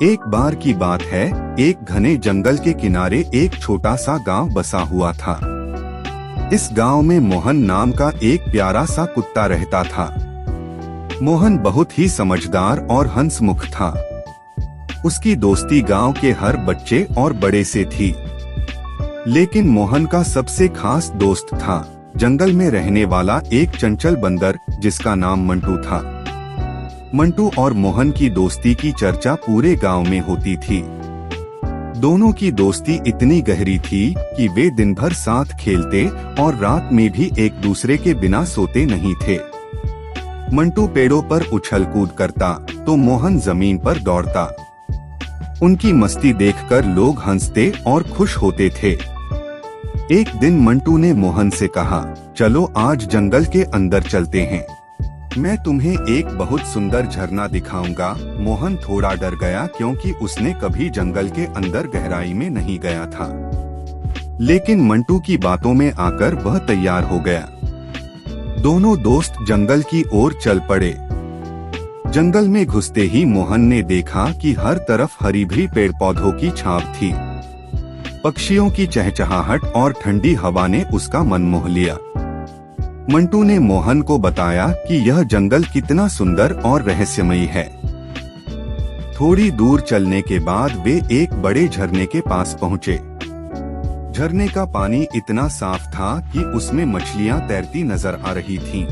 एक बार की बात है, एक घने जंगल के किनारे एक छोटा सा गांव बसा हुआ था। इस गांव में मोहन नाम का एक प्यारा सा कुत्ता रहता था। मोहन बहुत ही समझदार और हंसमुख था। उसकी दोस्ती गांव के हर बच्चे और बड़े से थी। लेकिन मोहन का सबसे खास दोस्त था जंगल में रहने वाला एक चंचल बंदर जिसका नाम मंटू था। मंटू और मोहन की दोस्ती की चर्चा पूरे गांव में होती थी। दोनों की दोस्ती इतनी गहरी थी कि वे दिन भर साथ खेलते और रात में भी एक दूसरे के बिना सोते नहीं थे। मंटू पेड़ों पर उछल कूद करता तो मोहन जमीन पर दौड़ता। उनकी मस्ती देखकर लोग हंसते और खुश होते थे। एक दिन मंटू ने मोहन से कहा, चलो आज जंगल के अंदर चलते हैं, मैं तुम्हें एक बहुत सुंदर झरना दिखाऊंगा। मोहन थोड़ा डर गया क्योंकि उसने कभी जंगल के अंदर गहराई में नहीं गया था। लेकिन मंटू की बातों में आकर वह तैयार हो गया। दोनों दोस्त जंगल की ओर चल पड़े। जंगल में घुसते ही मोहन ने देखा कि हर तरफ हरी भरी पेड़ पौधों की छाप थी। पक्षियों की चहचहाहट और ठंडी हवा ने उसका मन मोह लिया। मंटू ने मोहन को बताया कि यह जंगल कितना सुंदर और रहस्यमयी है। थोड़ी दूर चलने के बाद वे एक बड़े झरने के पास पहुँचे। झरने का पानी इतना साफ था कि उसमें मछलियां तैरती नजर आ रही थीं।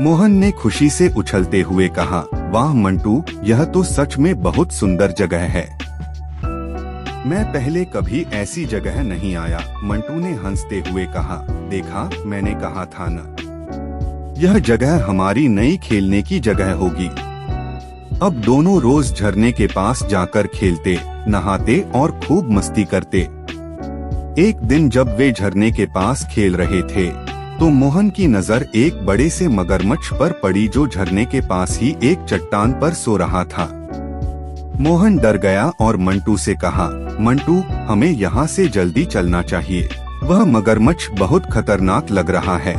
मोहन ने खुशी से उछलते हुए कहा, वाह मंटू, यह तो सच में बहुत सुंदर जगह है। मैं पहले कभी ऐसी जगह नहीं आया। मंटू ने हंसते हुए कहा, देखा, मैंने कहा था न, यह जगह हमारी नई खेलने की जगह होगी। अब दोनों रोज झरने के पास जाकर खेलते, नहाते और खूब मस्ती करते। एक दिन जब वे झरने के पास खेल रहे थे तो मोहन की नजर एक बड़े से मगरमच्छ पर पड़ी जो झरने के पास ही एक चट्टान पर सो रहा था। मोहन डर गया और मंटू से कहा, मंटू, हमें यहाँ से जल्दी चलना चाहिए, वह मगरमच्छ बहुत खतरनाक लग रहा है।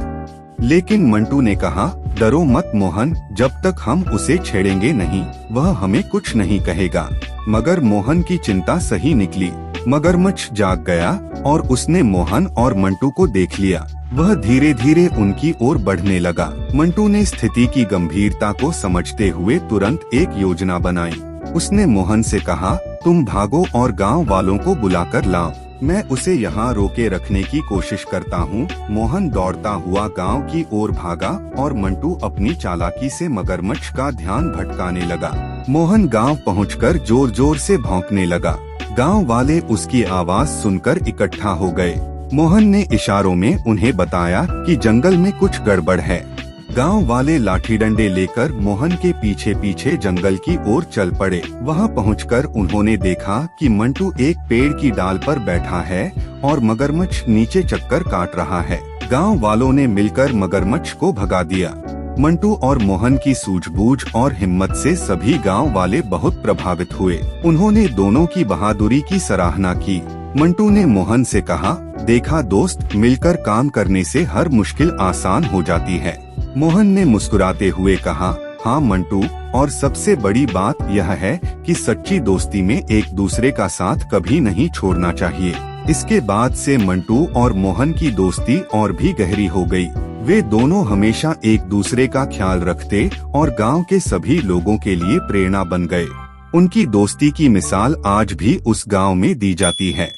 लेकिन मंटू ने कहा, डरो मत मोहन, जब तक हम उसे छेड़ेंगे नहीं वह हमें कुछ नहीं कहेगा। मगर मोहन की चिंता सही निकली। मगरमच्छ जाग गया और उसने मोहन और मंटू को देख लिया। वह धीरे धीरे उनकी ओर बढ़ने लगा। मंटू ने स्थिति की गंभीरता को समझते हुए तुरंत एक योजना बनाई। उसने मोहन से कहा, तुम भागो और गांव वालों को बुलाकर लाओ, मैं उसे यहाँ रोके रखने की कोशिश करता हूँ। मोहन दौड़ता हुआ गांव की ओर भागा और मंटू अपनी चालाकी से मगरमच्छ का ध्यान भटकाने लगा। मोहन गांव पहुंचकर जोर जोर से भौंकने लगा। गांव वाले उसकी आवाज सुनकर इकट्ठा हो गए। मोहन ने इशारों में उन्हें बताया कि जंगल में कुछ गड़बड़ है। गांव वाले लाठी डंडे लेकर मोहन के पीछे पीछे जंगल की ओर चल पड़े। वहां पहुंचकर उन्होंने देखा कि मंटू एक पेड़ की डाल पर बैठा है और मगरमच्छ नीचे चक्कर काट रहा है। गांव वालों ने मिलकर मगरमच्छ को भगा दिया। मंटू और मोहन की सूझबूझ और हिम्मत से सभी गांव वाले बहुत प्रभावित हुए। उन्होंने दोनों की बहादुरी की सराहना की। मंटू ने मोहन से कहा, देखा दोस्त, मिलकर काम करने से हर मुश्किल आसान हो जाती है। मोहन ने मुस्कुराते हुए कहा, हाँ मंटू, और सबसे बड़ी बात यह है कि सच्ची दोस्ती में एक दूसरे का साथ कभी नहीं छोड़ना चाहिए। इसके बाद से मंटू और मोहन की दोस्ती और भी गहरी हो गई। वे दोनों हमेशा एक दूसरे का ख्याल रखते और गांव के सभी लोगों के लिए प्रेरणा बन गए। उनकी दोस्ती की मिसाल आज भी उस गांव में दी जाती है।